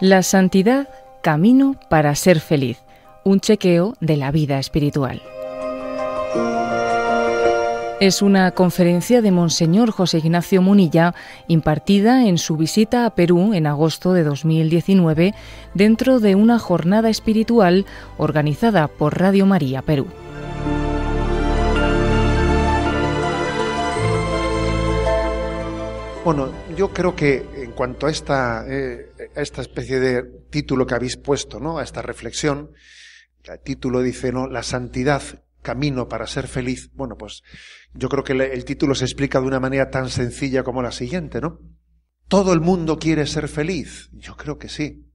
La santidad, camino para ser feliz. Un chequeo de la vida espiritual. Es una conferencia de Monseñor José Ignacio Munilla, impartida en su visita a Perú en agosto de 2019, dentro de una jornada espiritual organizada por Radio María Perú. Bueno, yo creo que en cuanto a esta especie de título que habéis puesto, ¿no?, a esta reflexión, el título dice, ¿no?, la santidad, camino para ser feliz. Bueno, pues yo creo que el título se explica de una manera tan sencilla como la siguiente, ¿no? ¿Todo el mundo quiere ser feliz? Yo creo que sí.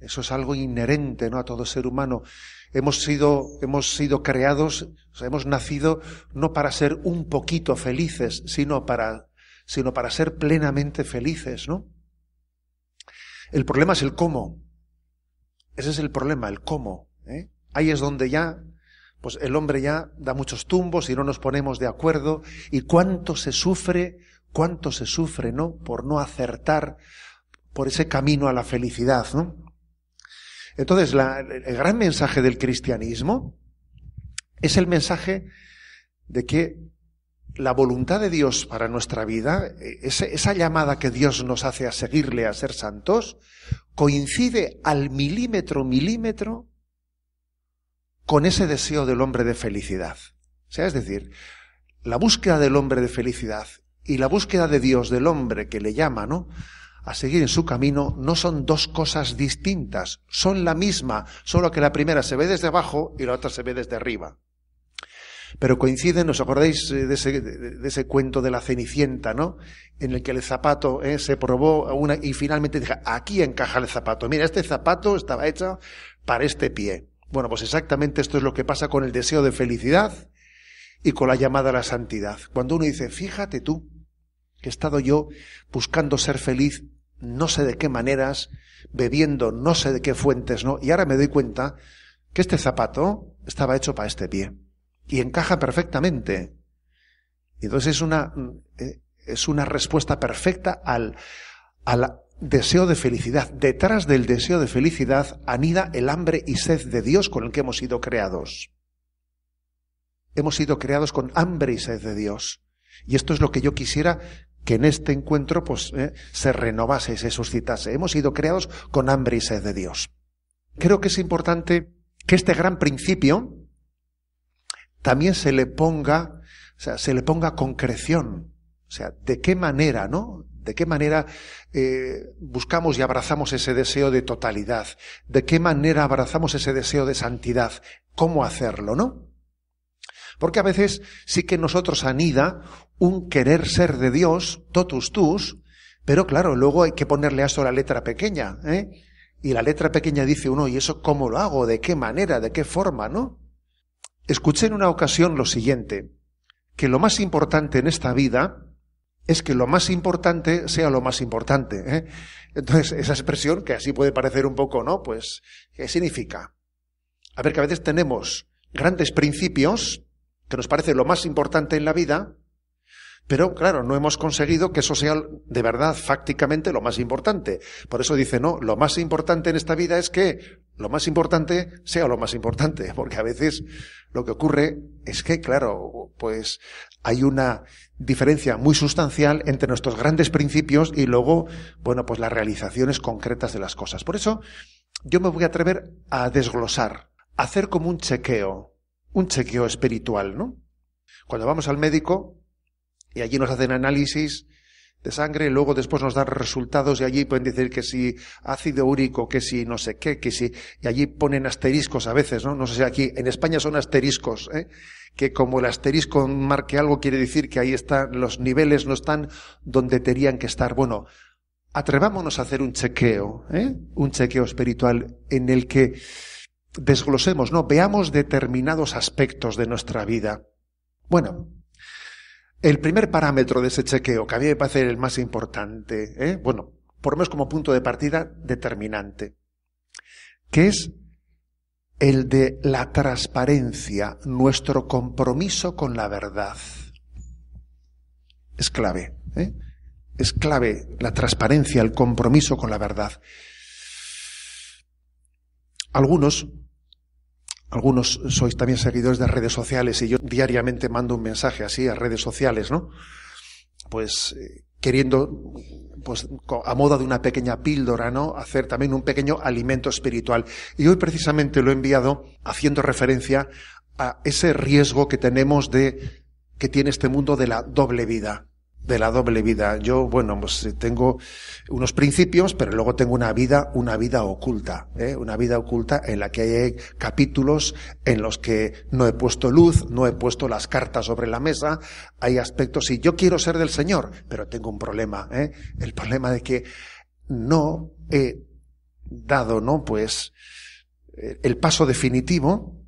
Eso es algo inherente, ¿no?, a todo ser humano. Hemos sido creados, o sea, hemos nacido no para ser un poquito felices, sino para ser plenamente felices, ¿no? El problema es el cómo. Ese es el problema, el cómo, ¿eh? Ahí es donde ya, pues el hombre ya da muchos tumbos y no nos ponemos de acuerdo. Y cuánto se sufre, ¿no?, por no acertar por ese camino a la felicidad, ¿no? Entonces, el gran mensaje del cristianismo es el mensaje de que la voluntad de Dios para nuestra vida, esa llamada que Dios nos hace a seguirle, a ser santos, coincide al milímetro con ese deseo del hombre de felicidad. O sea, es decir, la búsqueda del hombre de felicidad y la búsqueda de Dios del hombre que le llama, ¿no?, a seguir en su camino, no son dos cosas distintas, son la misma, solo que la primera se ve desde abajo y la otra se ve desde arriba. Pero coinciden, ¿os acordáis de ese cuento de la Cenicienta, ¿no?, en el que el zapato se probó y finalmente dije, aquí encaja el zapato. Mira, este zapato estaba hecho para este pie. Bueno, pues exactamente esto es lo que pasa con el deseo de felicidad y con la llamada a la santidad. Cuando uno dice, fíjate tú, que he estado yo buscando ser feliz, no sé de qué maneras, bebiendo no sé de qué fuentes, ¿no?, y ahora me doy cuenta que este zapato estaba hecho para este pie. Y encaja perfectamente. Y entonces es una respuesta perfecta al deseo de felicidad. Detrás del deseo de felicidad anida el hambre y sed de Dios con el que hemos sido creados. Hemos sido creados con hambre y sed de Dios. Y esto es lo que yo quisiera que en este encuentro se renovase y se suscitase. Hemos sido creados con hambre y sed de Dios. Creo que es importante que este gran principio también se le ponga concreción. O sea, ¿de qué manera, no? ¿De qué manera buscamos y abrazamos ese deseo de totalidad? ¿De qué manera abrazamos ese deseo de santidad? ¿Cómo hacerlo, no? Porque a veces sí que nosotros anida un querer ser de Dios, totus tus, pero claro, luego hay que ponerle a eso la letra pequeña, ¿eh? Y la letra pequeña dice uno, ¿y eso cómo lo hago? ¿De qué manera? ¿De qué forma, no? Escuché en una ocasión lo siguiente, que lo más importante en esta vida es que lo más importante sea lo más importante, ¿eh? Entonces, esa expresión, que así puede parecer un poco, ¿no?, pues, ¿qué significa? A ver, que a veces tenemos grandes principios que nos parece lo más importante en la vida, pero claro, no hemos conseguido que eso sea de verdad, fácticamente, lo más importante. Por eso dice, no, lo más importante en esta vida es que lo más importante sea lo más importante, porque a veces lo que ocurre es que, claro, pues hay una diferencia muy sustancial entre nuestros grandes principios y luego, bueno, pues las realizaciones concretas de las cosas. Por eso yo me voy a atrever a desglosar, a hacer como un chequeo espiritual, ¿no? Cuando vamos al médico y allí nos hacen análisis de sangre, luego después nos dan resultados y allí pueden decir que si ácido úrico, que si no sé qué, que si, y allí ponen asteriscos a veces, ¿no? No sé si aquí, en España son asteriscos, que como el asterisco marque algo quiere decir que ahí están, los niveles no están donde tenían que estar. Bueno, atrevámonos a hacer un chequeo espiritual en el que desglosemos, ¿no? Veamos determinados aspectos de nuestra vida. Bueno, el primer parámetro de ese chequeo, que a mí me parece el más importante, bueno, por lo menos como punto de partida determinante, que es el de la transparencia, nuestro compromiso con la verdad. Es clave, Es clave la transparencia, el compromiso con la verdad. Algunos sois también seguidores de redes sociales y yo diariamente mando un mensaje así a redes sociales, ¿no? Pues queriendo, pues a modo de una pequeña píldora, ¿no? Hacer también un pequeño alimento espiritual. Y hoy precisamente lo he enviado haciendo referencia a ese riesgo que tenemos que tiene este mundo de la doble vida. Yo, bueno, pues tengo unos principios, pero luego tengo una vida oculta, una vida oculta en la que hay capítulos en los que no he puesto luz, no he puesto las cartas sobre la mesa, hay aspectos, y yo quiero ser del Señor, pero tengo un problema, el problema de que no he dado, ¿no? Pues, el paso definitivo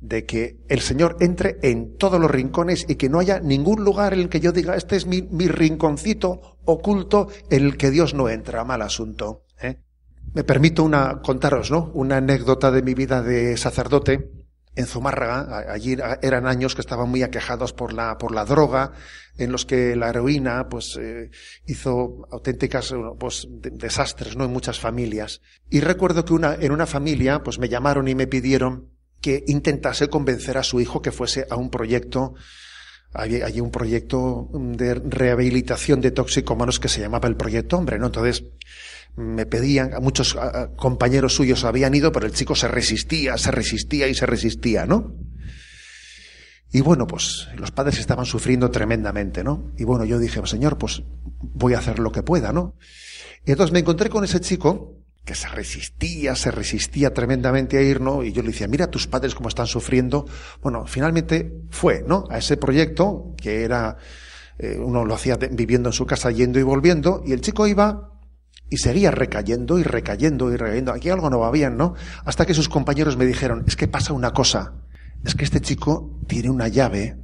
de que el Señor entre en todos los rincones y que no haya ningún lugar en el que yo diga, este es mi rinconcito oculto en el que Dios no entra. Mal asunto, Me permito contaros, ¿no? Una anécdota de mi vida de sacerdote en Zumárraga. Allí eran años que estaban muy aquejados por la droga, en los que la heroína, pues, hizo auténticas, pues, desastres, ¿no? En muchas familias. Y recuerdo que en una familia, pues, me llamaron y me pidieron que intentase convencer a su hijo que fuese a un proyecto, hay un proyecto de rehabilitación de toxicómanos que se llamaba el Proyecto Hombre, ¿no? Entonces me pedían, a muchos compañeros suyos habían ido, pero el chico se resistía, ¿no? Y bueno, pues los padres estaban sufriendo tremendamente, ¿no? Y bueno, yo dije, Señor, pues voy a hacer lo que pueda, ¿no? Y entonces me encontré con ese chico que se resistía tremendamente a ir, ¿no? Y yo le decía, mira tus padres cómo están sufriendo. Bueno, finalmente fue, ¿no? A ese proyecto, que era, uno lo hacía viviendo en su casa, yendo y volviendo, y el chico iba y seguía recayendo. Aquí algo no va bien, ¿no? Hasta que sus compañeros me dijeron, es que pasa una cosa, es que este chico tiene una llave,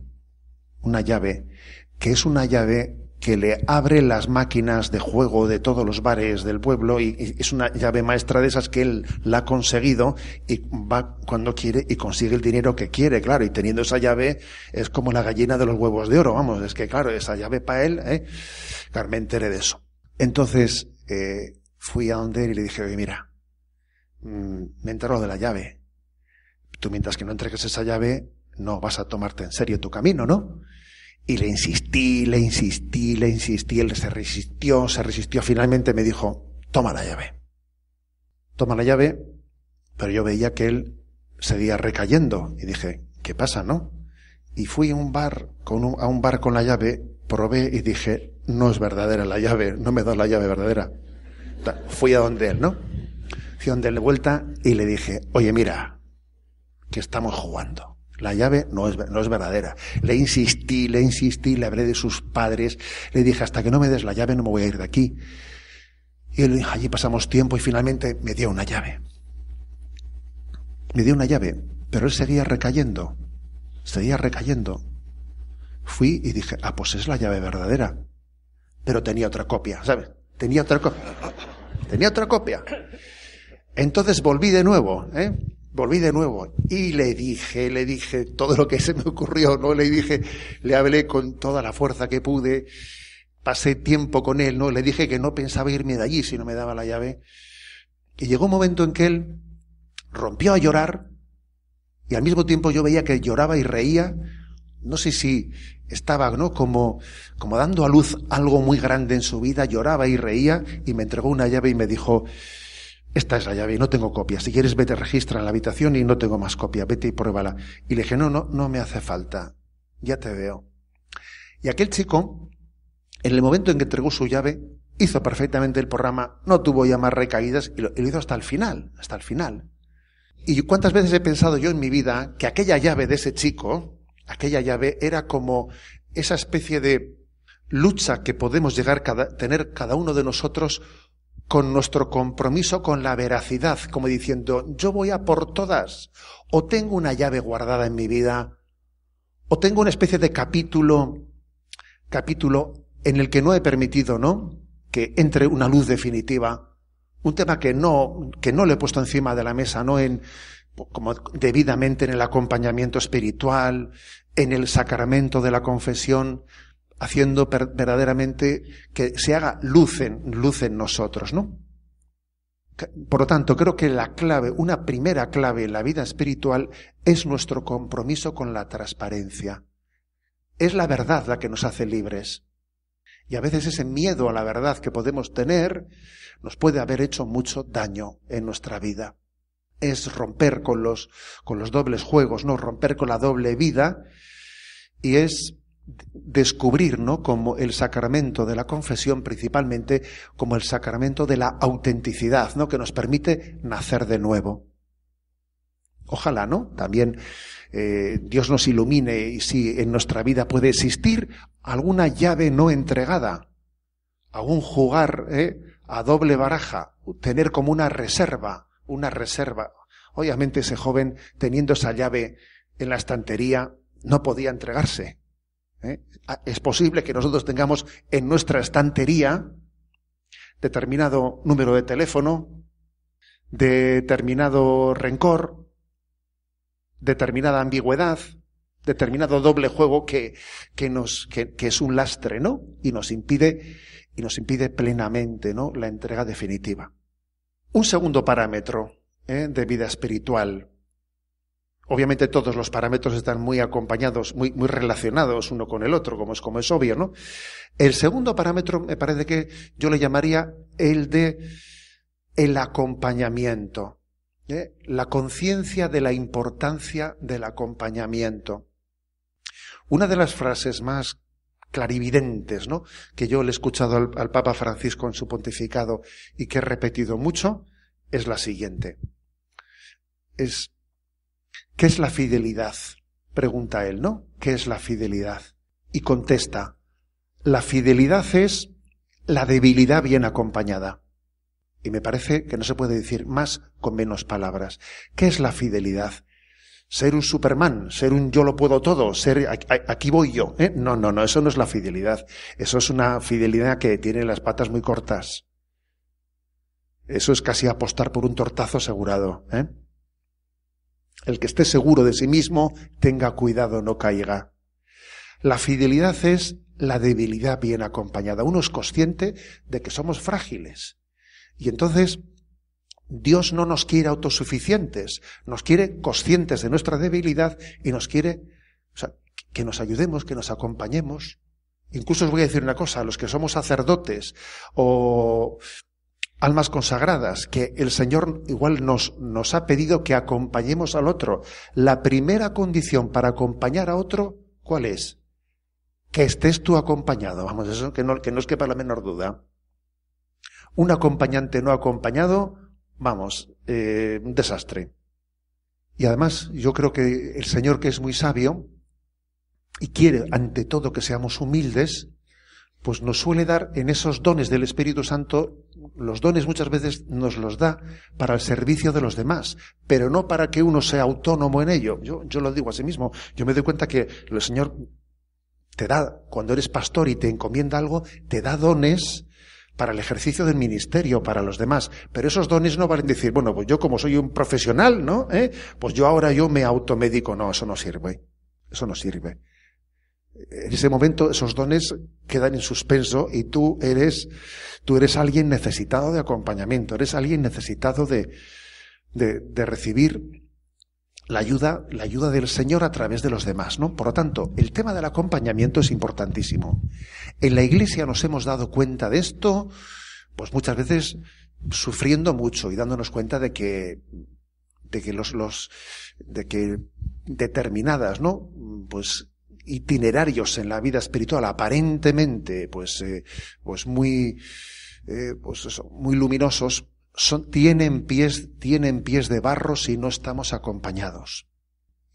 que es una llave que le abre las máquinas de juego de todos los bares del pueblo, y es una llave maestra de esas que él la ha conseguido y va cuando quiere y consigue el dinero que quiere, claro, y teniendo esa llave es como la gallina de los huevos de oro, vamos, es que claro, esa llave para él, claro, me enteré de eso. Entonces, fui a donde él y le dije, oye, mira, me he enterado de la llave, tú mientras que no entregues esa llave no vas a tomarte en serio tu camino, ¿no? Y le insistí, él se resistió, finalmente me dijo, toma la llave, pero yo veía que él seguía recayendo, y dije, ¿qué pasa, no? Y fui a un bar con la llave, probé y dije, no es verdadera la llave, no me da la llave verdadera. Fui a donde él, ¿no? Fui a donde él de vuelta y le dije, oye, mira, que estamos jugando. La llave no es verdadera. Le insistí, le hablé de sus padres, le dije, hasta que no me des la llave no me voy a ir de aquí. Y él, allí pasamos tiempo y finalmente me dio una llave. Pero él seguía recayendo. Fui y dije, pues es la llave verdadera. Pero tenía otra copia, ¿sabes? Tenía otra copia. Entonces volví de nuevo, y le dije todo lo que se me ocurrió, ¿no? Le hablé con toda la fuerza que pude, pasé tiempo con él, ¿no? Le dije que no pensaba irme de allí si no me daba la llave. Y llegó un momento en que él rompió a llorar, y al mismo tiempo yo veía que lloraba y reía. No sé si estaba, ¿no? como dando a luz algo muy grande en su vida, lloraba y reía, y me entregó una llave y me dijo, esta es la llave, no tengo copia. Si quieres, vete, registra en la habitación y no tengo más copia. Vete y pruébala. Y le dije, no me hace falta. Ya te veo. Y aquel chico, en el momento en que entregó su llave, hizo perfectamente el programa, no tuvo ya más recaídas y lo hizo hasta el final. Y cuántas veces he pensado yo en mi vida que aquella llave de ese chico, era como esa especie de lucha que podemos llegar a tener cada uno de nosotros con nuestro compromiso con la veracidad, como diciendo, yo voy a por todas, o tengo una llave guardada en mi vida, o tengo una especie de capítulo en el que no he permitido, ¿no?, que entre una luz definitiva, un tema que no le he puesto encima de la mesa, no como debidamente en el acompañamiento espiritual, en el sacramento de la confesión, haciendo verdaderamente que se haga luz en nosotros, ¿no? Por lo tanto, creo que la clave, una primera clave en la vida espiritual es nuestro compromiso con la transparencia. Es la verdad la que nos hace libres. Y a veces ese miedo a la verdad que podemos tener nos puede haber hecho mucho daño en nuestra vida. Es romper con los dobles juegos, ¿no? Romper con la doble vida, y es descubrir, ¿no?, como el sacramento de la confesión, principalmente como el sacramento de la autenticidad, ¿no?, que nos permite nacer de nuevo. Ojalá, ¿no?, también Dios nos ilumine, y si en nuestra vida puede existir alguna llave no entregada, algún jugar a doble baraja, tener como una reserva. Obviamente ese joven, teniendo esa llave en la estantería, no podía entregarse. Es posible que nosotros tengamos en nuestra estantería determinado número de teléfono, determinado rencor, determinada ambigüedad, determinado doble juego que es un lastre, ¿no? Y nos impide plenamente, ¿no?, la entrega definitiva. Un segundo parámetro de vida espiritual. Obviamente todos los parámetros están muy acompañados, muy relacionados uno con el otro, como es obvio, ¿no? El segundo parámetro me parece que yo le llamaría el acompañamiento, la conciencia de la importancia del acompañamiento. Una de las frases más clarividentes, ¿no?, que yo le he escuchado al Papa Francisco en su pontificado y que he repetido mucho, es la siguiente. ¿Qué es la fidelidad?, pregunta él, ¿no? ¿Qué es la fidelidad? Y contesta, la fidelidad es la debilidad bien acompañada. Y me parece que no se puede decir más con menos palabras. ¿Qué es la fidelidad? Ser un Superman, ser un yo lo puedo todo, ser aquí voy yo. No, eso no es la fidelidad. Eso es una fidelidad que tiene las patas muy cortas. Eso es casi apostar por un tortazo asegurado. El que esté seguro de sí mismo, tenga cuidado, no caiga. La fidelidad es la debilidad bien acompañada. Uno es consciente de que somos frágiles. Y entonces Dios no nos quiere autosuficientes, nos quiere conscientes de nuestra debilidad y nos quiere, que nos ayudemos, que nos acompañemos. Incluso os voy a decir una cosa, a los que somos sacerdotes o almas consagradas, que el Señor igual nos ha pedido que acompañemos al otro. La primera condición para acompañar a otro, ¿cuál es? Que estés tú acompañado. Vamos, eso que no os quepa la menor duda. Un acompañante no acompañado, vamos, un desastre. Y además, yo creo que el Señor, que es muy sabio y quiere ante todo que seamos humildes, pues nos suele dar en esos dones del Espíritu Santo, los dones muchas veces nos los da para el servicio de los demás, pero no para que uno sea autónomo en ello. Yo lo digo a sí mismo. Yo me doy cuenta que el Señor te da, cuando eres pastor y te encomienda algo, te da dones para el ejercicio del ministerio, para los demás. Pero esos dones no valen decir, bueno, pues yo como soy un profesional, ¿no? Pues yo me automedico. No, eso no sirve. Eso no sirve. En ese momento esos dones quedan en suspenso y tú eres alguien necesitado de acompañamiento, eres alguien necesitado de recibir la ayuda del Señor a través de los demás, ¿no? Por lo tanto, el tema del acompañamiento es importantísimo. En la Iglesia nos hemos dado cuenta de esto, pues muchas veces sufriendo mucho y dándonos cuenta de que determinadas, ¿no?, pues itinerarios en la vida espiritual aparentemente muy luminosos tienen pies de barro si no estamos acompañados.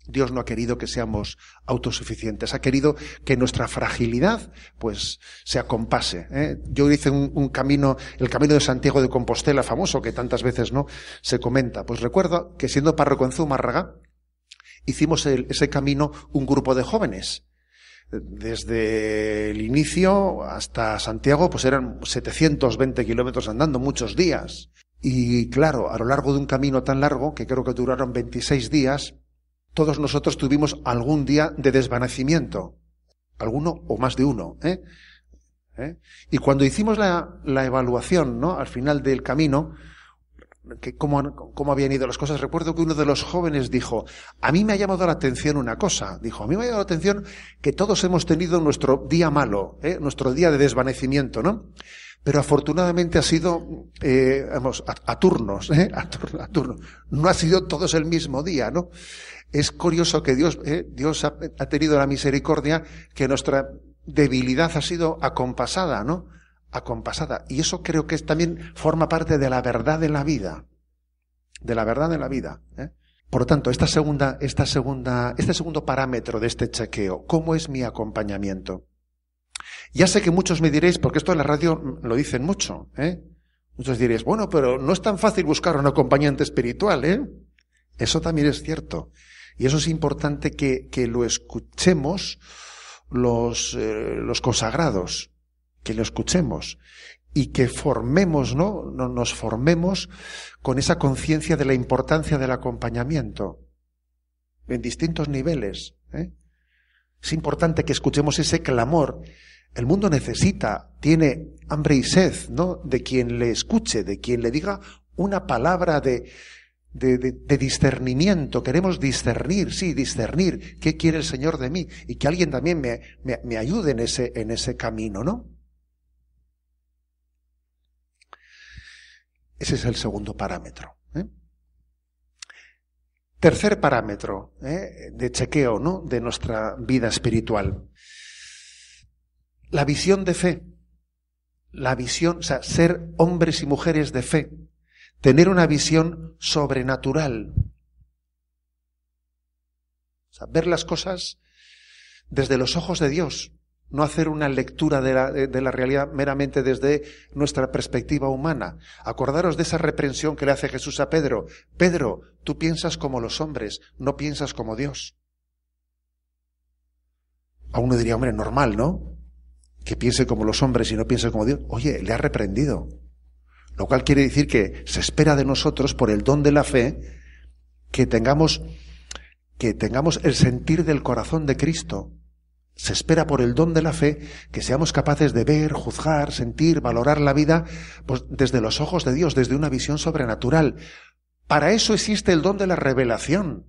Dios no ha querido que seamos autosuficientes, ha querido que nuestra fragilidad pues se acompase. Yo hice un camino, el camino de Santiago de Compostela, famoso, que tantas veces no se comenta. Pues recuerdo que siendo párroco en Zumárraga, hicimos ese camino un grupo de jóvenes. Desde el inicio hasta Santiago, pues eran 720 kilómetros andando, muchos días. Y claro, a lo largo de un camino tan largo, que creo que duraron 26 días, todos nosotros tuvimos algún día de desvanecimiento. Alguno o más de uno, Y cuando hicimos la evaluación, ¿no?, al final del camino, cómo habían ido las cosas. Recuerdo que uno de los jóvenes dijo, a mí me ha llamado la atención una cosa. Dijo, a mí me ha llamado la atención que todos hemos tenido nuestro día malo, nuestro día de desvanecimiento, ¿no? Pero afortunadamente ha sido, a turnos, a turnos. No ha sido todos el mismo día, ¿no? Es curioso que Dios ha tenido la misericordia que nuestra debilidad ha sido acompasada, ¿no? Acompasada. Y eso creo que también forma parte de la verdad en la vida. De la verdad en la vida, ¿eh? Por lo tanto, este segundo parámetro de este chequeo, ¿cómo es mi acompañamiento? Ya sé que muchos me diréis, porque esto en la radio lo dicen mucho, ¿eh? Muchos diréis, bueno, pero no es tan fácil buscar un acompañante espiritual, ¿eh? Eso también es cierto. Y eso es importante que lo escuchemos los consagrados, que lo escuchemos y que formemos, ¿no? Nos formemos con esa conciencia de la importancia del acompañamiento en distintos niveles, ¿eh? Es importante que escuchemos ese clamor. El mundo tiene hambre y sed, ¿no? De quien le escuche, de quien le diga una palabra de discernimiento. Queremos discernir qué quiere el Señor de mí y que alguien también me ayude en ese camino, ¿no? Ese es el segundo parámetro, ¿eh? Tercer parámetro, de chequeo, ¿no? De nuestra vida espiritual. La visión de fe. La visión, o sea, ser hombres y mujeres de fe. Tener una visión sobrenatural. O sea, ver las cosas desde los ojos de Dios. No hacer una lectura de la realidad meramente desde nuestra perspectiva humana. Acordaros de esa reprensión que le hace Jesús a Pedro. Pedro, tú piensas como los hombres, no piensas como Dios. A uno diría, hombre, normal, ¿no? Que piense como los hombres y no piense como Dios. Oye, le ha reprendido. Lo cual quiere decir que se espera de nosotros, por el don de la fe, que tengamos el sentir del corazón de Cristo. Se espera por el don de la fe que seamos capaces de ver, juzgar, sentir, valorar la vida, pues desde los ojos de Dios, desde una visión sobrenatural. Para eso existe el don de la revelación.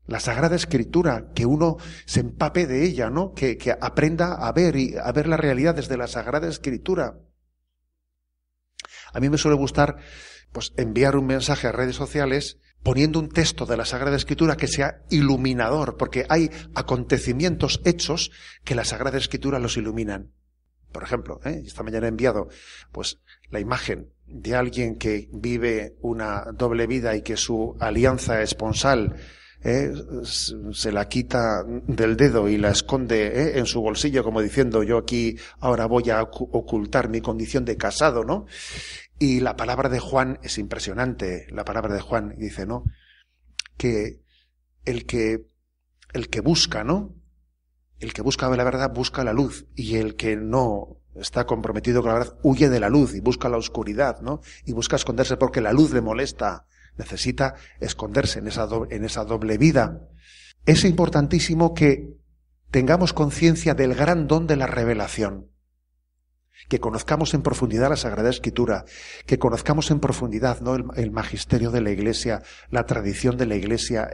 La Sagrada Escritura, que uno se empape de ella, ¿no? Que aprenda a ver la realidad desde la Sagrada Escritura. A mí me suele gustar, pues, enviar un mensaje a redes sociales poniendo un texto de la Sagrada Escritura que sea iluminador, porque hay acontecimientos, hechos, que la Sagrada Escritura los iluminan. Por ejemplo, esta mañana he enviado, pues, la imagen de alguien que vive una doble vida y que su alianza esponsal se la quita del dedo y la esconde en su bolsillo, como diciendo, yo aquí ahora voy a ocultar mi condición de casado, ¿no? Y la palabra de Juan es impresionante. La palabra de Juan dice, ¿no? Que el que busca, ¿no? El que busca la verdad busca la luz, y el que no está comprometido con la verdad huye de la luz y busca la oscuridad, ¿no? Y busca esconderse porque la luz le molesta. Necesita esconderse en esa doble vida. Es importantísimo que tengamos conciencia del gran don de la revelación. Que conozcamos en profundidad la Sagrada Escritura, que conozcamos en profundidad, ¿no? el magisterio de la Iglesia, la tradición de la Iglesia.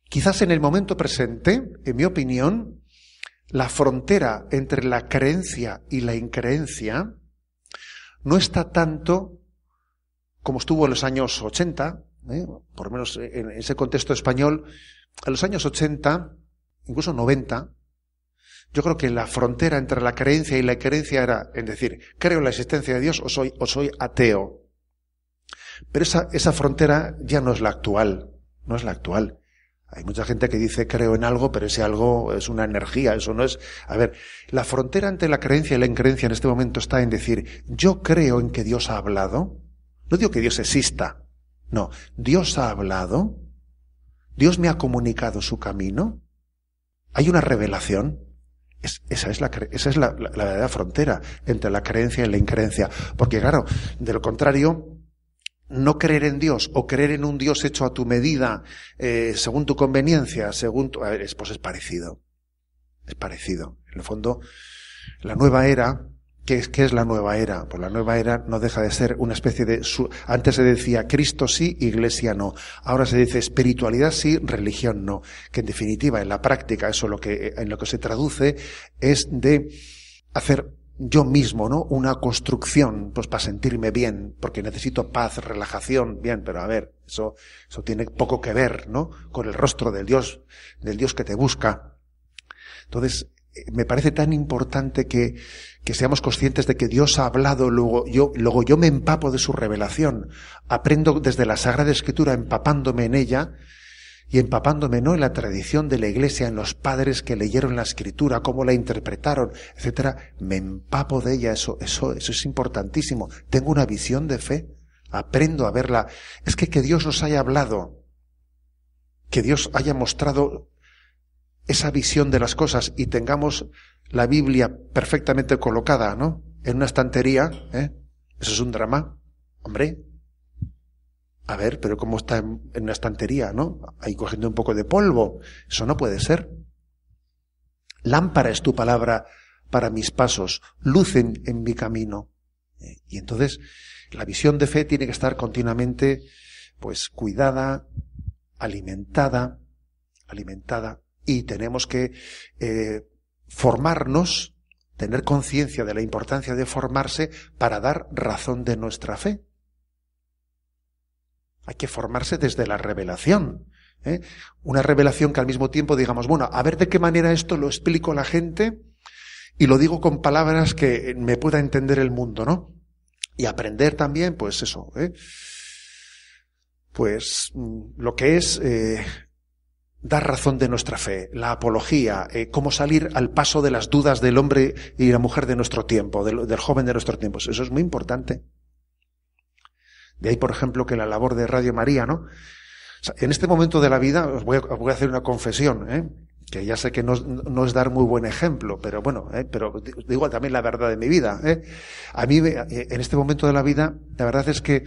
Quizás en el momento presente, en mi opinión, la frontera entre la creencia y la increencia no está tanto como estuvo en los años 80, por lo menos en ese contexto español. En los años 80, incluso 90, yo creo que la frontera entre la creencia y la increencia era, es decir, creo en la existencia de Dios o soy ateo. Pero esa frontera ya no es la actual, no es la actual. Hay mucha gente que dice creo en algo, pero ese algo es una energía, eso no es... A ver, la frontera entre la creencia y la increencia en este momento está en decir, yo creo en que Dios ha hablado. No digo que Dios exista, no, Dios ha hablado, Dios me ha comunicado su camino, hay una revelación. Esa es la verdadera frontera entre la creencia y la increencia. Porque claro, de lo contrario, no creer en Dios o creer en un Dios hecho a tu medida, según tu conveniencia, pues es parecido. Es parecido. En el fondo, la nueva era ¿Qué es la nueva era? Pues la nueva era no deja de ser una especie de... Antes se decía Cristo sí, Iglesia no. Ahora se dice espiritualidad sí, religión no. Que en definitiva, en la práctica, eso en lo que se traduce es de hacer yo mismo, ¿no? Una construcción, pues para sentirme bien, porque necesito paz, relajación, bien, pero a ver, eso tiene poco que ver, ¿no? Con el rostro del Dios que te busca. Entonces, me parece tan importante que seamos conscientes de que Dios ha hablado, luego yo me empapo de su revelación, aprendo desde la Sagrada Escritura, empapándome en ella, y empapándome no en la tradición de la Iglesia, en los padres que leyeron la Escritura, cómo la interpretaron, etcétera. Me empapo de ella, eso es importantísimo. Tengo una visión de fe, aprendo a verla. Es que Dios nos haya hablado, que Dios haya mostrado esa visión de las cosas y tengamos la Biblia perfectamente colocada, ¿no? En una estantería, eso es un drama, hombre. A ver, pero ¿cómo está en una estantería, no? Ahí cogiendo un poco de polvo. Eso no puede ser. Lámpara es tu palabra para mis pasos, luz en mi camino. Y entonces, la visión de fe tiene que estar continuamente, pues, cuidada, alimentada, y tenemos que formarnos, tener conciencia de la importancia de formarse para dar razón de nuestra fe. Hay que formarse desde la revelación. Una revelación que al mismo tiempo digamos, bueno, a ver de qué manera esto lo explico a la gente y lo digo con palabras que me pueda entender el mundo, ¿no? Y aprender también, pues eso, pues lo que es dar razón de nuestra fe, la apología, cómo salir al paso de las dudas del hombre y la mujer de nuestro tiempo, del joven de nuestros tiempos. Eso es muy importante. De ahí, por ejemplo, que la labor de Radio María, ¿no? O sea, en este momento de la vida, os voy a hacer una confesión, que ya sé que no es dar muy buen ejemplo, pero bueno, pero digo también la verdad de mi vida. A mí, en este momento de la vida, la verdad es que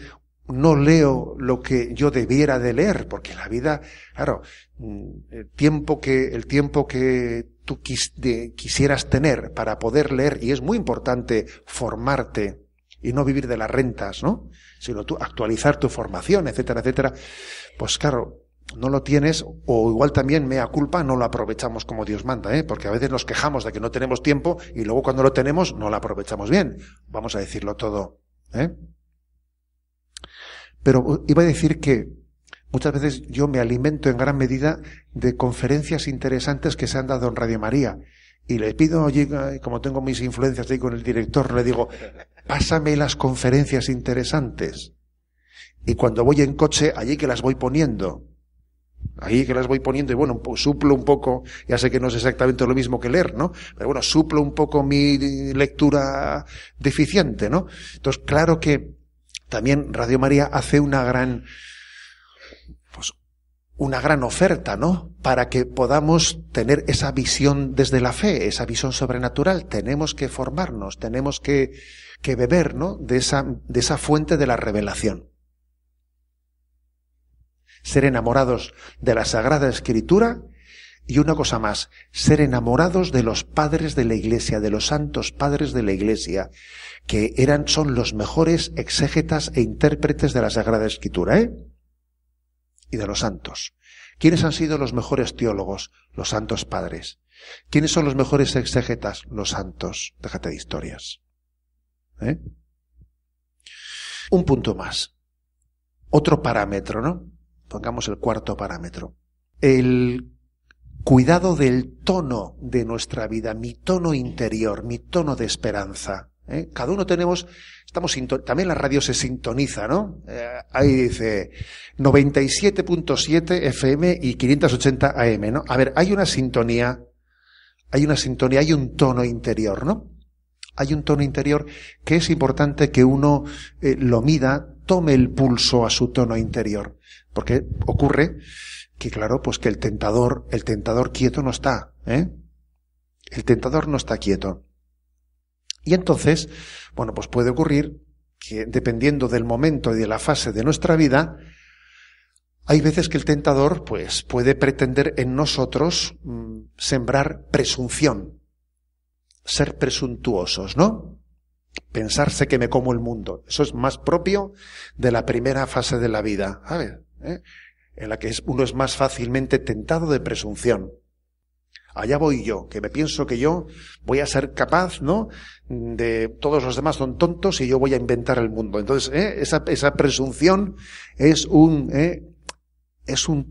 no leo lo que yo debiera de leer, porque la vida, claro, el tiempo que tú quisieras tener para poder leer, y es muy importante formarte y no vivir de las rentas, ¿no? Sino tú actualizar tu formación, etcétera, etcétera. Pues claro, no lo tienes, o igual también mea culpa, no lo aprovechamos como Dios manda, porque a veces nos quejamos de que no tenemos tiempo y luego cuando lo tenemos no lo aprovechamos bien. Vamos a decirlo todo, Pero iba a decir que muchas veces yo me alimento en gran medida de conferencias interesantes que se han dado en Radio María. Y le pido, oye, como tengo mis influencias ahí con el director, le digo, pásame las conferencias interesantes. Y cuando voy en coche, allí que las voy poniendo. Ahí que las voy poniendo y bueno, pues suplo un poco, ya sé que no es exactamente lo mismo que leer, ¿no? Pero bueno, suplo un poco mi lectura deficiente, ¿no? Entonces, claro que también Radio María hace una gran oferta, ¿no? Para que podamos tener esa visión desde la fe, esa visión sobrenatural. Tenemos que formarnos, tenemos que beber, ¿no? De esa fuente de la revelación. Ser enamorados de la Sagrada Escritura y una cosa más, ser enamorados de los padres de la Iglesia, de los santos padres de la Iglesia, que son los mejores exégetas e intérpretes de la Sagrada Escritura, y de los santos. ¿Quiénes han sido los mejores teólogos? Los santos padres. ¿Quiénes son los mejores exégetas? Los santos. Déjate de historias. Un punto más. Otro parámetro, ¿no? Pongamos el cuarto parámetro. El cuidado del tono de nuestra vida, mi tono interior, mi tono de esperanza. Cada uno también la radio se sintoniza, ¿no? Ahí dice 97.7 FM y 580 AM, ¿no? A ver, hay una sintonía, hay un tono interior, ¿no? Hay un tono interior que es importante que uno lo mida, tome el pulso a su tono interior, porque ocurre que, claro, pues que el tentador quieto no está, El tentador no está quieto. Y entonces, bueno, pues puede ocurrir que dependiendo del momento y de la fase de nuestra vida, hay veces que el tentador, pues, puede pretender en nosotros sembrar presunción, ser presuntuosos, ¿no? Pensarse que me como el mundo. Eso es más propio de la primera fase de la vida, ¿sabes? En la que uno es más fácilmente tentado de presunción. Allá voy yo, que me pienso que yo voy a ser capaz, ¿no? De todos los demás son tontos y yo voy a inventar el mundo. Entonces, esa presunción es un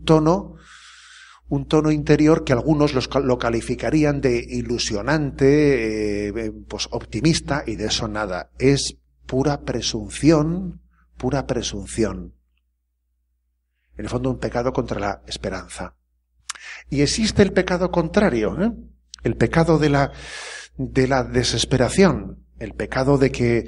tono interior que algunos lo calificarían de ilusionante, pues optimista, y de eso nada. Es pura presunción. En el fondo, un pecado contra la esperanza. Y existe el pecado contrario, el pecado de la desesperación, el pecado de que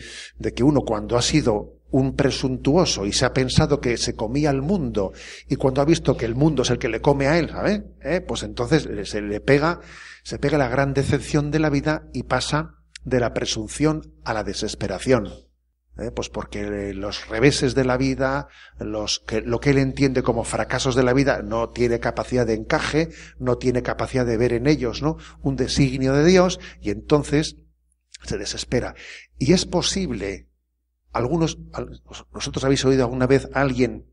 uno, cuando ha sido un presuntuoso y se ha pensado que se comía el mundo, y cuando ha visto que el mundo es el que le come a él, ¿sabes? Pues entonces se pega la gran decepción de la vida y pasa de la presunción a la desesperación. Pues porque los reveses de la vida, lo que él entiende como fracasos de la vida, no tiene capacidad de encaje, no tiene capacidad de ver en ellos, ¿no?, un designio de Dios, y entonces se desespera. Y es posible, vosotros habéis oído alguna vez a alguien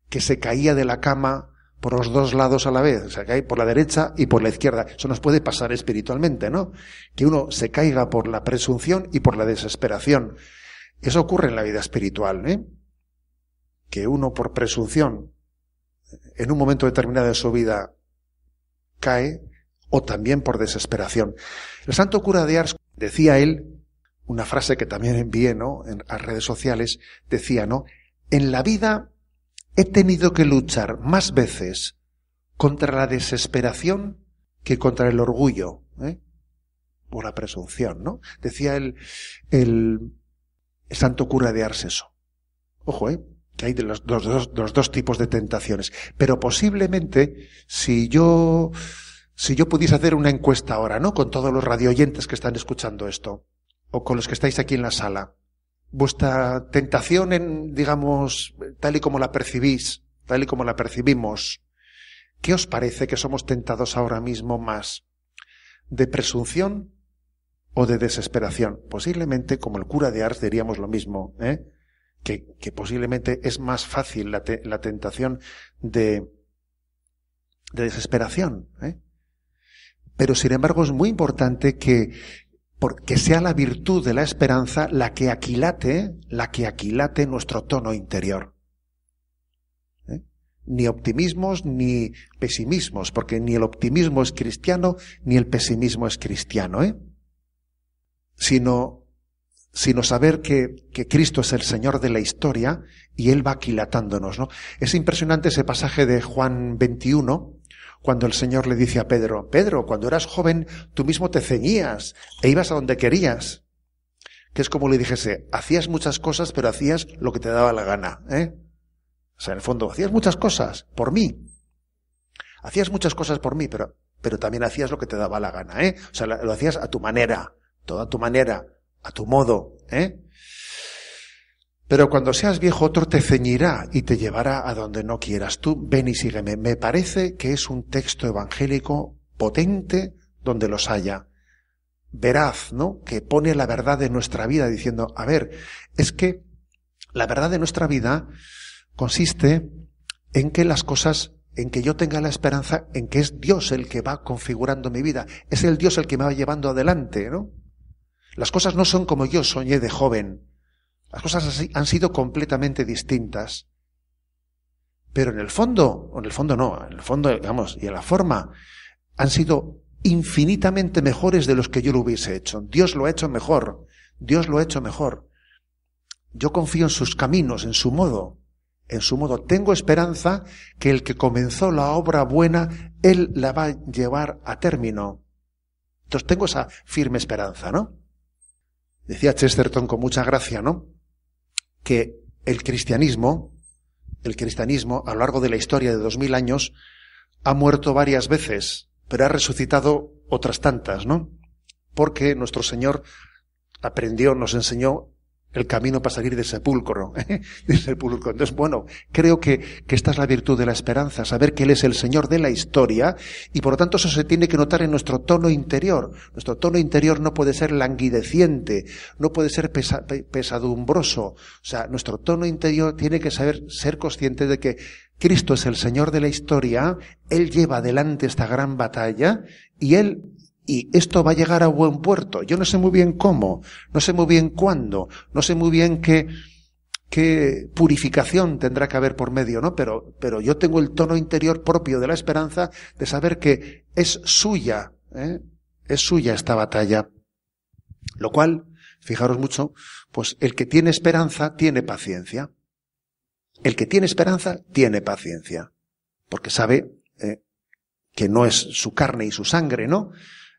que se caía de la cama por los dos lados a la vez, o sea, cae por la derecha y por la izquierda. Eso nos puede pasar espiritualmente, ¿no? Que uno se caiga por la presunción y por la desesperación. Eso ocurre en la vida espiritual, que uno, por presunción, en un momento determinado de su vida cae, o también por desesperación. El santo cura de Ars decía él, una frase que también envié, ¿no?, en las redes sociales, decía, ¿no?: en la vida he tenido que luchar más veces contra la desesperación que contra el orgullo, o la presunción, ¿no? Decía el santo cura de Ars eso. Ojo, que hay de los dos tipos de tentaciones. Pero posiblemente, si yo pudiese hacer una encuesta ahora, ¿no?, con todos los radioyentes que están escuchando esto, o con los que estáis aquí en la sala, vuestra tentación, digamos, tal y como la percibís, tal y como la percibimos, ¿qué os parece que somos tentados ahora mismo más? ¿De presunción o de desesperación? Posiblemente, como el cura de Ars, diríamos lo mismo, que posiblemente es más fácil la tentación de desesperación, Pero sin embargo es muy importante que sea la virtud de la esperanza la que aquilate nuestro tono interior. Ni optimismos ni pesimismos, porque ni el optimismo es cristiano ni el pesimismo es cristiano, sino saber que Cristo es el Señor de la historia y Él va aquilatándonos, ¿no? Es impresionante ese pasaje de Juan 21, cuando el Señor le dice a Pedro: Pedro, cuando eras joven tú mismo te ceñías e ibas a donde querías. Que es como le dijese: hacías muchas cosas, pero hacías lo que te daba la gana, O sea, en el fondo, hacías muchas cosas por mí. Hacías muchas cosas por mí, pero también hacías lo que te daba la gana, O sea, lo hacías a tu manera, todo a tu manera, a tu modo, Pero cuando seas viejo, otro te ceñirá y te llevará a donde no quieras. Tú ven y sígueme. Me parece que es un texto evangélico potente donde los haya. Veraz, ¿no?, que pone la verdad de nuestra vida diciendo: a ver, es que la verdad de nuestra vida consiste en que las cosas, en que yo tenga la esperanza en que es Dios el que va configurando mi vida. Es el Dios el que me va llevando adelante, ¿no? Las cosas no son como yo soñé de joven. Las cosas así han sido completamente distintas. Pero en el fondo, digamos, y en la forma, han sido infinitamente mejores de los que yo lo hubiese hecho. Dios lo ha hecho mejor. Yo confío en sus caminos, en su modo. Tengo esperanza que el que comenzó la obra buena, Él la va a llevar a término. Entonces tengo esa firme esperanza, ¿no? Decía Chesterton con mucha gracia, ¿no?, que el cristianismo a lo largo de la historia de 2000 años ha muerto varias veces, pero ha resucitado otras tantas, ¿no? Porque nuestro Señor nos enseñó el camino para salir del sepulcro, del sepulcro. Entonces, bueno, creo que esta es la virtud de la esperanza, saber que Él es el Señor de la historia, y por lo tanto eso se tiene que notar en nuestro tono interior. Nuestro tono interior no puede ser languideciente, no puede ser pesadumbroso. O sea, nuestro tono interior tiene que ser consciente de que Cristo es el Señor de la historia, Él lleva adelante esta gran batalla, y esto va a llegar a buen puerto. Yo no sé muy bien cómo, no sé muy bien cuándo, no sé muy bien qué purificación tendrá que haber por medio, ¿no? Pero yo tengo el tono interior propio de la esperanza de saber que es suya esta batalla. Lo cual, fijaros mucho, pues el que tiene esperanza tiene paciencia. El que tiene esperanza tiene paciencia. Porque sabe que no es su carne y su sangre, ¿no?,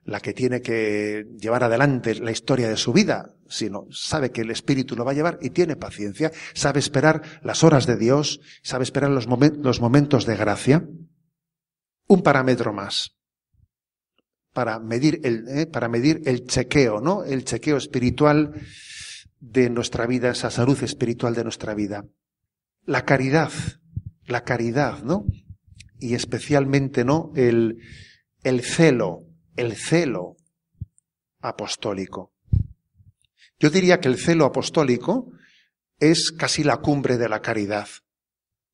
la que tiene que llevar adelante la historia de su vida, sino sabe que el Espíritu lo va a llevar y tiene paciencia, sabe esperar las horas de Dios, sabe esperar los momentos de gracia. Un parámetro más para medir el chequeo, ¿no?, el chequeo espiritual de nuestra vida, esa salud espiritual de nuestra vida. La caridad, ¿no?, y especialmente, ¿no?, el celo apostólico. Yo diría que el celo apostólico es casi la cumbre de la caridad.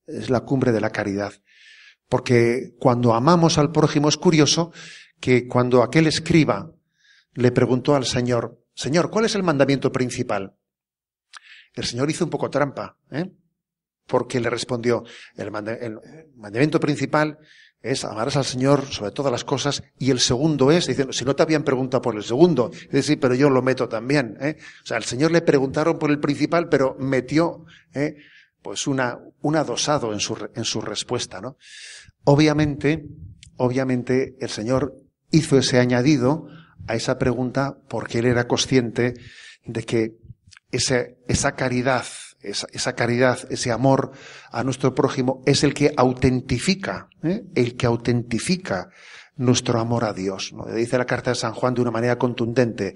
Es la cumbre de la caridad. Porque cuando amamos al prójimo, es curioso que cuando aquel escriba le preguntó al Señor, Señor, ¿cuál es el mandamiento principal? El Señor hizo un poco trampa, porque le respondió, el mandamiento principal es amarás al Señor sobre todas las cosas, y el segundo es, diciendo, si no te habían preguntado por el segundo, dice, sí, pero yo lo meto también, O sea, al Señor le preguntaron por el principal, pero metió, pues un adosado en su respuesta, ¿no? Obviamente, el Señor hizo ese añadido a esa pregunta porque Él era consciente de que esa caridad, ese amor a nuestro prójimo es el que autentifica nuestro amor a Dios, ¿no? Dice la carta de San Juan de una manera contundente,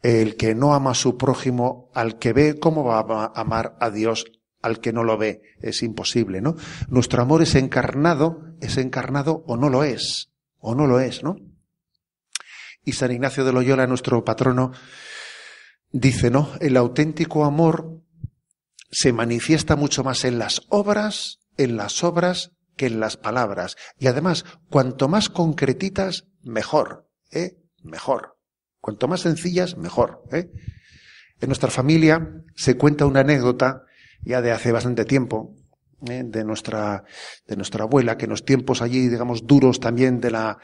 el que no ama a su prójimo al que ve, ¿cómo va a amar a Dios al que no lo ve? Es imposible, ¿no? Nuestro amor es encarnado o no lo es, ¿no? Y San Ignacio de Loyola, nuestro patrono, dice, ¿no?, el auténtico amor se manifiesta mucho más en las obras que en las palabras. Y además, cuanto más concretitas, mejor, mejor. Cuanto más sencillas, mejor, En nuestra familia se cuenta una anécdota, ya de hace bastante tiempo, de nuestra abuela, que en los tiempos allí, digamos, duros también de la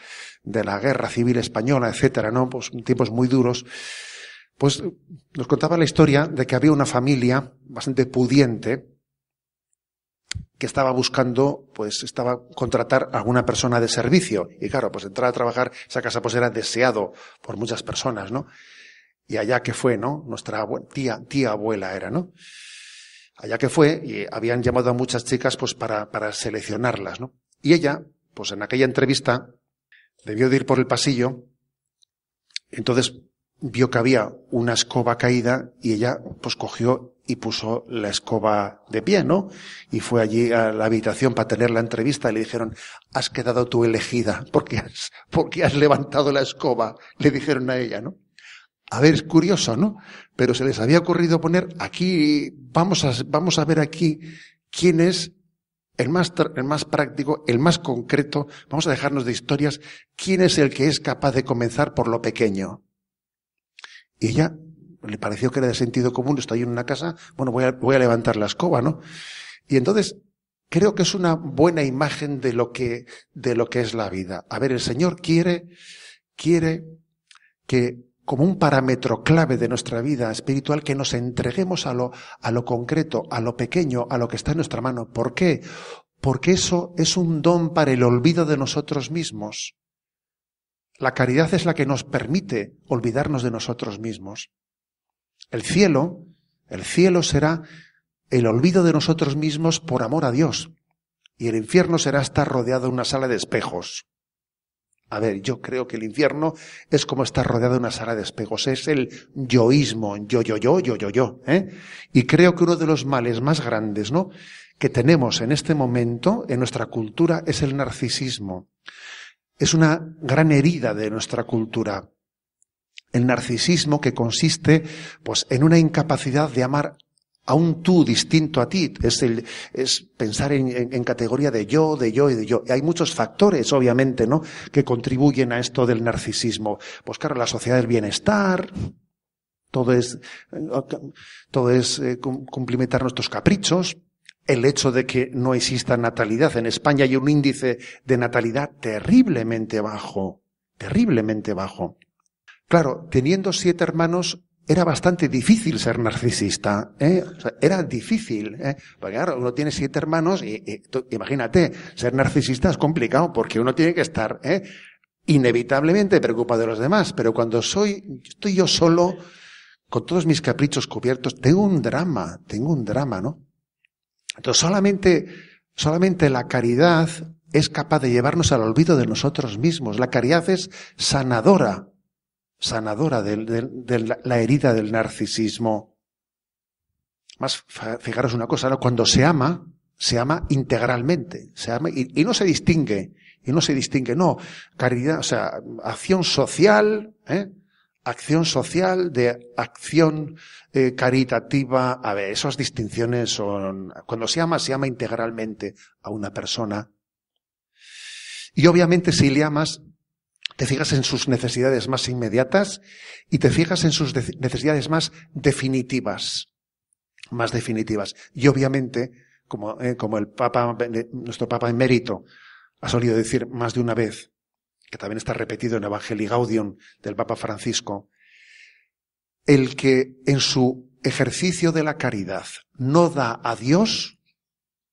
guerra civil española, etcétera, ¿no?, pues tiempos muy duros, pues nos contaba la historia de que había una familia bastante pudiente que estaba buscando, contratar a alguna persona de servicio. Y claro, pues entrar a trabajar, esa casa pues era deseado por muchas personas, ¿no? Y allá que fue, ¿no? Nuestra tía abuela era, ¿no? Allá que fue, y habían llamado a muchas chicas pues para seleccionarlas, ¿no? Y ella, pues en aquella entrevista, debió de ir por el pasillo, entonces vio que había una escoba caída y ella pues cogió y puso la escoba de pie, ¿no? Y fue allí a la habitación para tener la entrevista y le dijeron, has quedado tú elegida porque has levantado la escoba, le dijeron a ella, ¿no? A ver, es curioso, ¿no? Pero se les había ocurrido poner aquí, vamos a ver aquí quién es el más práctico, el más concreto, vamos a dejarnos de historias, quién es el que es capaz de comenzar por lo pequeño. Y ella le pareció que era de sentido común, estoy en una casa, bueno, voy a levantar la escoba, ¿no? Y entonces creo que es una buena imagen de lo que es la vida. A ver, el Señor quiere que, como un parámetro clave de nuestra vida espiritual, que nos entreguemos a lo concreto, a lo pequeño, a lo que está en nuestra mano. ¿Por qué? Porque eso es un don para el olvido de nosotros mismos. La caridad es la que nos permite olvidarnos de nosotros mismos. El cielo será el olvido de nosotros mismos por amor a Dios. Y el infierno será estar rodeado de una sala de espejos. A ver, yo creo que el infierno es como estar rodeado de una sala de espejos, es el yoísmo, yo, ¿eh? Y creo que uno de los males más grandes, ¿no?, que tenemos en este momento en nuestra cultura es el narcisismo. Es una gran herida de nuestra cultura. El narcisismo, que consiste, pues, en una incapacidad de amar a un tú distinto a ti, es pensar en categoría de yo y de yo. Y hay muchos factores, obviamente, ¿no?, que contribuyen a esto del narcisismo. Pues claro, la sociedad del bienestar, todo es cumplimentar nuestros caprichos, el hecho de que no exista natalidad. En España hay un índice de natalidad terriblemente bajo. Claro, teniendo 7 hermanos, era bastante difícil ser narcisista, ¿eh? O sea, era difícil, ¿eh? Porque claro, uno tiene 7 hermanos y imagínate, ser narcisista es complicado porque uno tiene que estar, inevitablemente preocupado de los demás. Pero cuando estoy yo solo, con todos mis caprichos cubiertos, tengo un drama, ¿no? Entonces solamente la caridad es capaz de llevarnos al olvido de nosotros mismos. La caridad es sanadora de la herida del narcisismo. Más, fijaros una cosa, ¿no? Cuando se ama integralmente, se ama y no se distingue, no, caridad, o sea, acción social, de acción caritativa. A ver, esas distinciones son, cuando se ama integralmente a una persona. Y obviamente si le amas, te fijas en sus necesidades más inmediatas y te fijas en sus necesidades más definitivas. Y obviamente, como el Papa, nuestro Papa emérito, ha solido decir más de una vez, que también está repetido en Evangelii Gaudium del Papa Francisco, el que en su ejercicio de la caridad no da a Dios,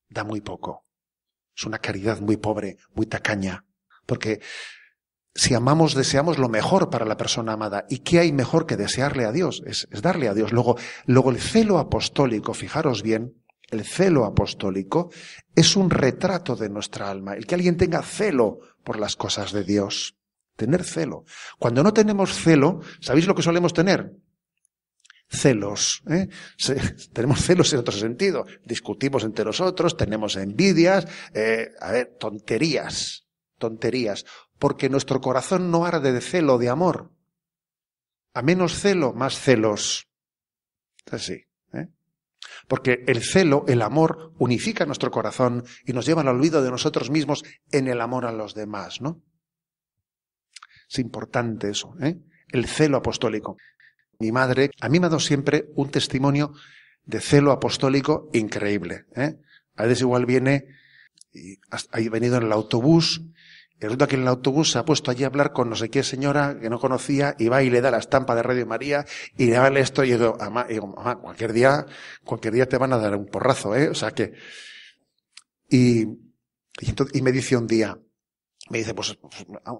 da muy poco. Es una caridad muy pobre, muy tacaña, porque si amamos, deseamos lo mejor para la persona amada. ¿Y qué hay mejor que desearle a Dios? Es darle a Dios. Luego el celo apostólico, fijaros bien, el celo apostólico es un retrato de nuestra alma. El que alguien tenga celo por las cosas de Dios. Tener celo. Cuando no tenemos celo, ¿sabéis lo que solemos tener? Celos, tenemos celos en otro sentido. Discutimos entre nosotros, tenemos envidias, tonterías. Porque nuestro corazón no arde de celo, de amor. A menos celo, más celos. Así, Porque el celo, el amor, unifica nuestro corazón y nos lleva al olvido de nosotros mismos en el amor a los demás, ¿no? Es importante eso, el celo apostólico. Mi madre, a mí me ha dado siempre un testimonio de celo apostólico increíble, A veces igual viene, y ha venido en el autobús, y resulta que en el autobús se ha puesto allí a hablar con no sé qué señora que no conocía, y va y le da la estampa de Radio María, y le vale esto, y yo digo, mamá, cualquier día te van a dar un porrazo, o sea que, y me dice un día, me dice, pues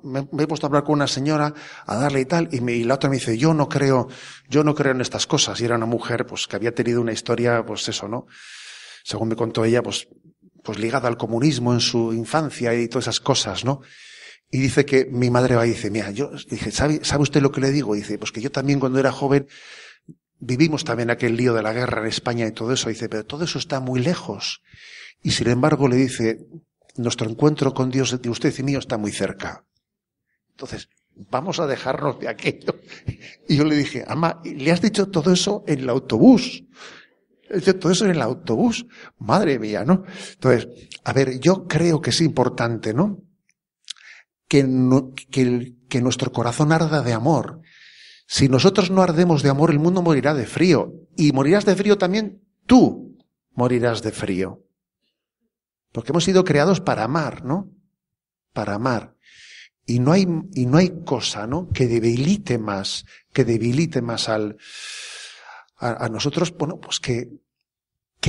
me he puesto a hablar con una señora, a darle y tal, y la otra me dice, yo no creo en estas cosas. Y era una mujer, pues, que había tenido una historia, pues eso, ¿no? Según me contó ella, pues ligada al comunismo en su infancia y todas esas cosas, ¿no? Y dice que mi madre va y dice, mira, ¿sabe usted lo que le digo? Dice, pues que yo también cuando era joven vivimos también aquel lío de la guerra en España y todo eso. Dice, pero todo eso está muy lejos. Y sin embargo le dice, nuestro encuentro con Dios de usted y mío está muy cerca. Entonces, vamos a dejarnos de aquello. Y yo le dije, mamá, ¿le has dicho todo eso en el autobús? ¿Le has dicho todo eso en el autobús? Madre mía, ¿no? Entonces, a ver, yo creo que es importante, ¿no? Que nuestro corazón arda de amor. Si nosotros no ardemos de amor, el mundo morirá de frío. Y morirás de frío también tú. Morirás de frío. Porque hemos sido creados para amar, ¿no? Para amar. Y no hay cosa, ¿no?, que debilite más a nosotros, bueno, pues que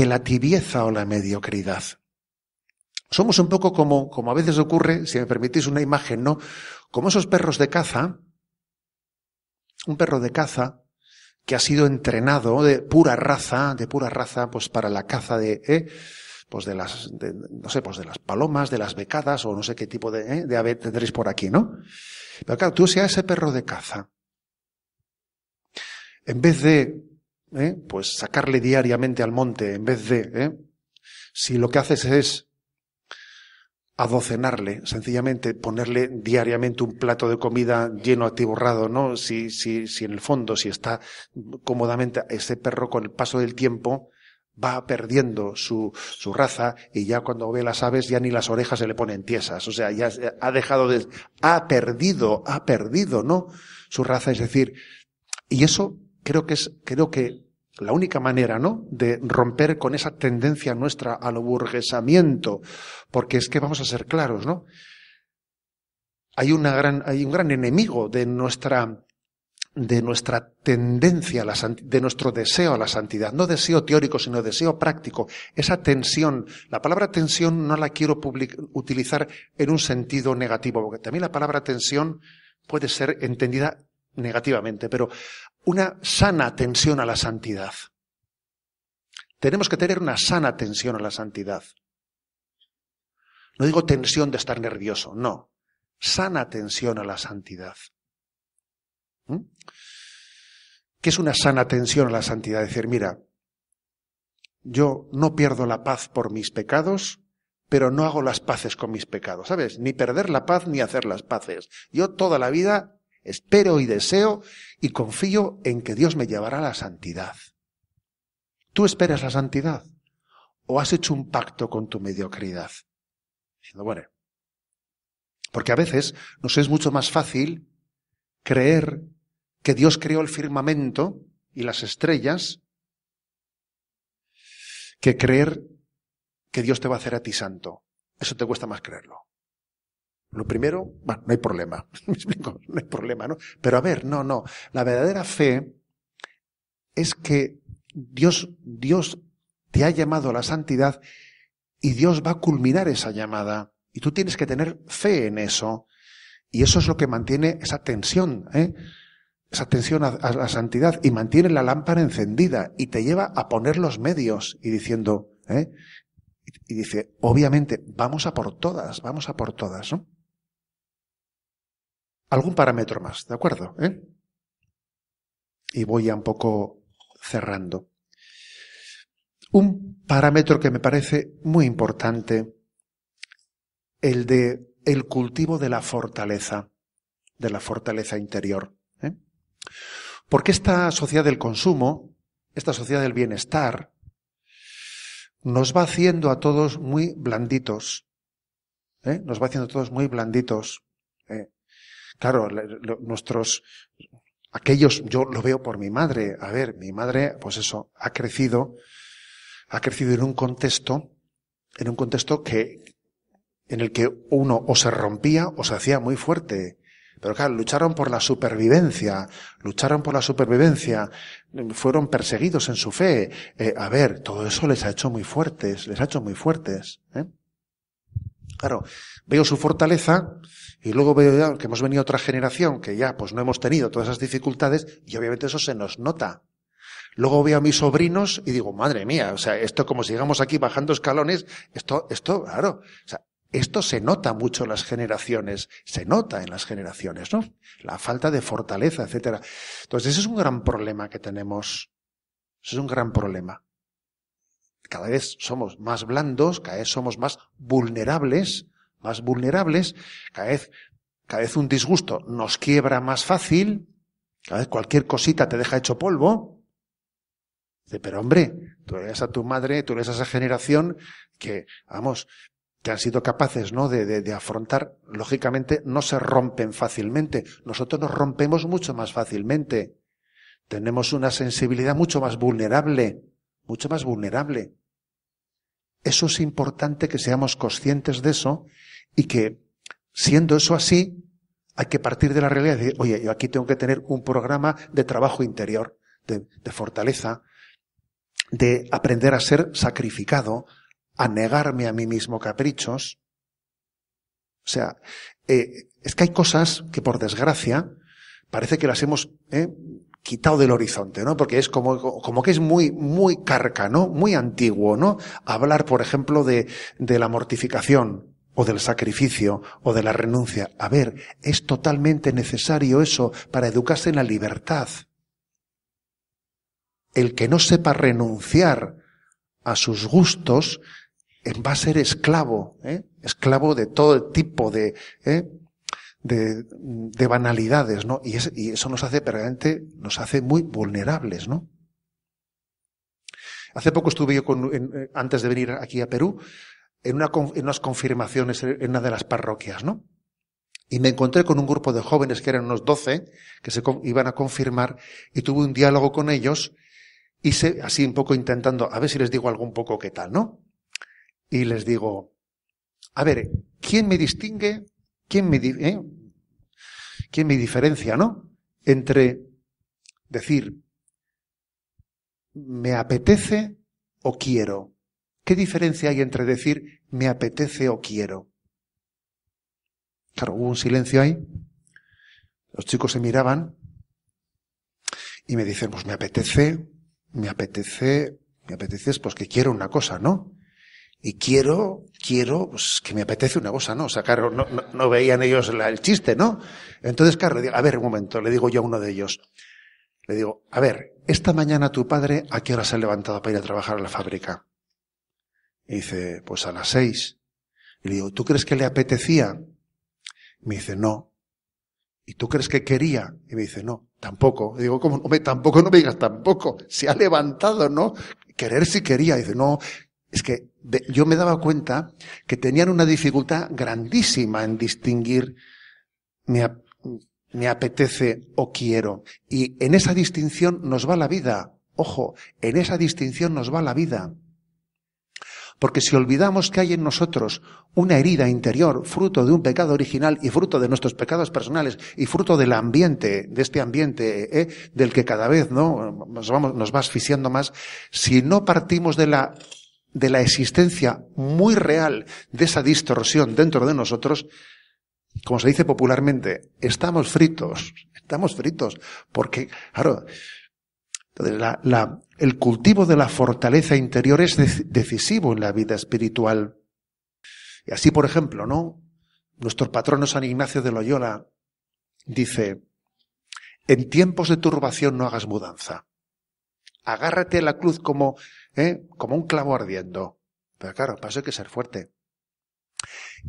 la tibieza o la mediocridad. Somos un poco como a veces ocurre, si me permitís una imagen, ¿no? Como esos perros de caza, un perro de caza que ha sido entrenado de pura raza, pues para la caza no sé, pues de las palomas, de las becadas, o no sé qué tipo de ave tendréis por aquí, ¿no? Pero claro, tú si a ese perro de caza, en vez de, pues sacarle diariamente al monte, en vez de, si lo que haces es adocenarle, sencillamente ponerle diariamente un plato de comida lleno, atiborrado, ¿no? Si en el fondo, si está cómodamente, ese perro con el paso del tiempo va perdiendo su raza, y ya cuando ve las aves ya ni las orejas se le ponen tiesas. O sea, ya ha perdido, ¿no? Su raza, es decir, y eso creo que la única manera, ¿no?, de romper con esa tendencia nuestra al aburguesamiento, porque es que vamos a ser claros, ¿no? Hay un gran enemigo de nuestra tendencia, de nuestro deseo a la santidad. No deseo teórico, sino deseo práctico. Esa tensión, la palabra tensión no la quiero utilizar en un sentido negativo, porque también la palabra tensión puede ser entendida negativamente, pero una sana tensión a la santidad. Tenemos que tener una sana tensión a la santidad. No digo tensión de estar nervioso, no. Sana tensión a la santidad. ¿Qué es una sana tensión a la santidad? Decir, mira, yo no pierdo la paz por mis pecados, pero no hago las paces con mis pecados, ¿sabes? Ni perder la paz ni hacer las paces. Yo toda la vida espero y deseo y confío en que Dios me llevará a la santidad. ¿Tú esperas la santidad? ¿O has hecho un pacto con tu mediocridad? Diciendo, bueno, porque a veces nos es mucho más fácil creer que Dios creó el firmamento y las estrellas que creer que Dios te va a hacer a ti santo. Eso te cuesta más creerlo. Lo primero, bueno, no hay problema. ¿Me explico? No hay problema, ¿no? Pero a ver, no. La verdadera fe es que Dios te ha llamado a la santidad y Dios va a culminar esa llamada. Y tú tienes que tener fe en eso. Y eso es lo que mantiene esa tensión, esa tensión a la santidad, y mantiene la lámpara encendida y te lleva a poner los medios y diciendo, y dice, obviamente, vamos a por todas, ¿no? Algún parámetro más, ¿de acuerdo? Y voy ya un poco cerrando. Un parámetro que me parece muy importante, el cultivo de la fortaleza interior. Porque esta sociedad del consumo, esta sociedad del bienestar, nos va haciendo a todos muy blanditos. Nos va haciendo a todos muy blanditos. Claro, yo lo veo por mi madre. A ver, mi madre, pues eso, ha crecido en un contexto en el que uno o se rompía o se hacía muy fuerte. Pero claro, lucharon por la supervivencia, fueron perseguidos en su fe. A ver, todo eso les ha hecho muy fuertes. Claro, veo su fortaleza y luego veo ya que hemos venido otra generación que ya pues no hemos tenido todas esas dificultades y obviamente eso se nos nota. Luego veo a mis sobrinos y digo, madre mía, o sea, esto como si llegamos aquí bajando escalones, esto, claro, o sea, esto se nota mucho en las generaciones, ¿no? La falta de fortaleza, etcétera. Entonces, ese es un gran problema que tenemos. Ese es un gran problema. Cada vez somos más blandos, cada vez somos más vulnerables, cada vez un disgusto nos quiebra más fácil, cada vez cualquier cosita te deja hecho polvo. Pero hombre, tú eres a tu madre, tú eres a esa generación que han sido capaces, ¿no?, de afrontar, lógicamente no se rompen fácilmente. Nosotros nos rompemos mucho más fácilmente. Tenemos una sensibilidad mucho más vulnerable. Eso es importante que seamos conscientes de eso y que, siendo eso así, hay que partir de la realidad de, oye, yo aquí tengo que tener un programa de trabajo interior, de fortaleza, de aprender a ser sacrificado, a negarme a mí mismo caprichos. O sea, es que hay cosas que por desgracia parece que las hemos quitado del horizonte, ¿no? Porque es como que es muy carca, ¿no? Muy antiguo, ¿no? Hablar, por ejemplo, de la mortificación, o del sacrificio, o de la renuncia. A ver, es totalmente necesario eso para educarse en la libertad. El que no sepa renunciar a sus gustos va a ser esclavo, esclavo de todo tipo de banalidades, ¿no? Y eso nos hace muy vulnerables, ¿no? Hace poco estuve yo antes de venir aquí a Perú, en unas confirmaciones en una de las parroquias, ¿no? Y me encontré con un grupo de jóvenes que eran unos 12, que se iban a confirmar, y tuve un diálogo con ellos, y así un poco intentando, a ver si les digo algo un poco qué tal, ¿no? Y les digo, a ver, ¿quién me distingue? ¿Quién me diferencia, ¿no? Entre decir, me apetece o quiero. ¿Qué diferencia hay entre decir, me apetece o quiero? Claro, hubo un silencio ahí. Los chicos se miraban y me dicen, pues me apetece es pues que quiero una cosa, ¿no? Y quiero, pues que me apetece una cosa, ¿no? O sea, claro, no veían ellos el chiste, ¿no? Entonces, claro, a ver, un momento, le digo yo a uno de ellos, le digo, a ver, esta mañana tu padre, ¿a qué hora se ha levantado para ir a trabajar a la fábrica? Y dice, pues a las 6. Y le digo, ¿tú crees que le apetecía? Me dice, no. ¿Y tú crees que quería? Y me dice, no, tampoco. Y digo, ¿cómo? Tampoco, no me digas tampoco. Se ha levantado, ¿no? Querer sí quería. Y dice, no, es que yo me daba cuenta que tenían una dificultad grandísima en distinguir me apetece o quiero. Y en esa distinción nos va la vida. Ojo, en esa distinción nos va la vida. Porque si olvidamos que hay en nosotros una herida interior, fruto de un pecado original y fruto de nuestros pecados personales y fruto del ambiente, de este ambiente, del que cada vez nos va asfixiando más, si no partimos de la existencia muy real de esa distorsión dentro de nosotros, como se dice popularmente, estamos fritos, porque, claro, el cultivo de la fortaleza interior es decisivo en la vida espiritual. Y así, por ejemplo, ¿no? Nuestro patrono San Ignacio de Loyola dice, en tiempos de turbación no hagas mudanza. Agárrate a la cruz como un clavo ardiendo. Pero claro, para eso hay que ser fuerte.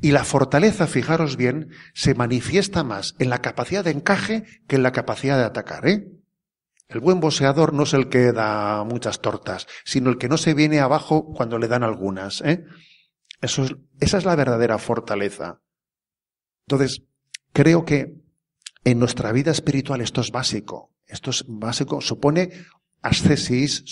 Y la fortaleza, fijaros bien, se manifiesta más en la capacidad de encaje que en la capacidad de atacar, El buen boxeador no es el que da muchas tortas, sino el que no se viene abajo cuando le dan algunas, esa es la verdadera fortaleza. Entonces, creo que en nuestra vida espiritual esto es básico, supone ascesis,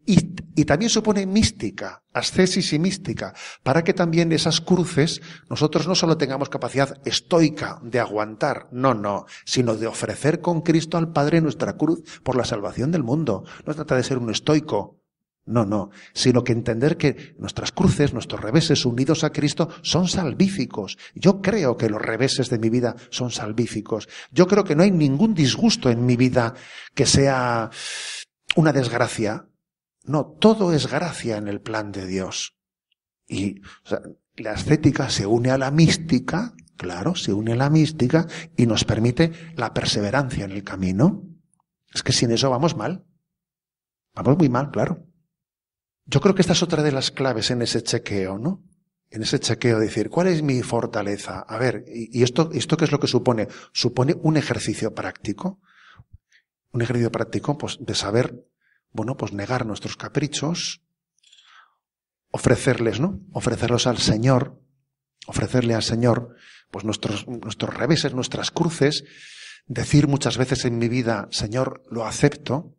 y también supone mística, ascesis y mística, para que también esas cruces nosotros no solo tengamos capacidad estoica de aguantar, no, sino de ofrecer con Cristo al Padre nuestra cruz por la salvación del mundo. No trata de ser un estoico, no, sino que entender que nuestras cruces, nuestros reveses unidos a Cristo son salvíficos. Yo creo que los reveses de mi vida son salvíficos. Yo creo que no hay ningún disgusto en mi vida que sea una desgracia. No, todo es gracia en el plan de Dios. Y la ascética se une a la mística, claro, se une a la mística y nos permite la perseverancia en el camino. Es que sin eso vamos mal. Vamos muy mal, claro. Yo creo que esta es otra de las claves en ese chequeo, ¿no? En ese chequeo de decir, ¿cuál es mi fortaleza? A ver, ¿y esto qué es lo que supone? Supone un ejercicio práctico. Un ejercicio práctico, pues, de saber, pues negar nuestros caprichos, ofrecerlos al Señor, ofrecerle al Señor, pues nuestros reveses, nuestras cruces, decir muchas veces en mi vida, Señor, lo acepto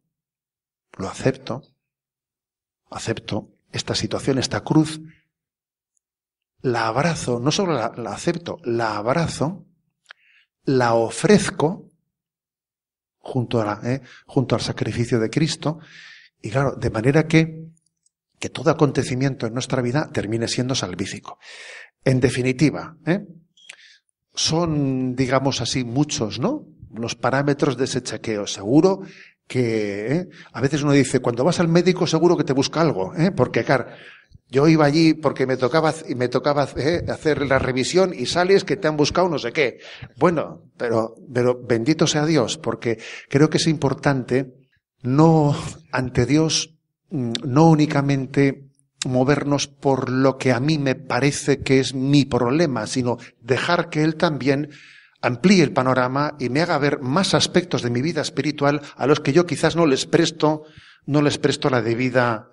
esta situación, esta cruz, la abrazo, no solo la acepto, la abrazo, la ofrezco, junto al sacrificio de Cristo, y claro, de manera que todo acontecimiento en nuestra vida termine siendo salvífico. En definitiva, son, digamos así, muchos, ¿no? los parámetros de ese chequeo. Seguro que a veces uno dice, cuando vas al médico seguro que te busca algo, porque claro, yo iba allí porque me tocaba hacer la revisión y sales que te han buscado no sé qué. Bueno, pero bendito sea Dios, porque creo que es importante no ante Dios no únicamente movernos por lo que a mí me parece que es mi problema, sino dejar que Él también amplíe el panorama y me haga ver más aspectos de mi vida espiritual a los que yo quizás no les presto la debida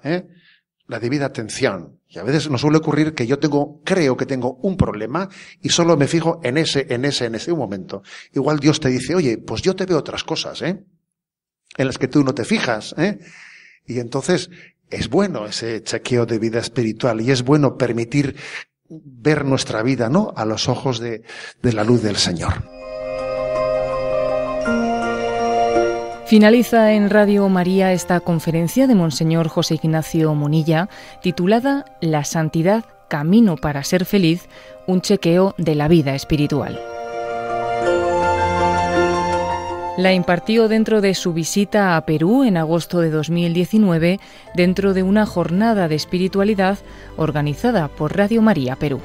atención. Y a veces nos suele ocurrir que yo creo que tengo un problema y solo me fijo en ese momento. Igual Dios te dice, oye, pues yo te veo otras cosas, en las que tú no te fijas, Y entonces es bueno ese chequeo de vida espiritual y es bueno permitir ver nuestra vida, ¿no?, a los ojos de la luz del Señor. Finaliza en Radio María esta conferencia de Monseñor José Ignacio Munilla, titulada La santidad, camino para ser feliz, un chequeo de la vida espiritual. La impartió dentro de su visita a Perú en agosto de 2019, dentro de una jornada de espiritualidad organizada por Radio María Perú.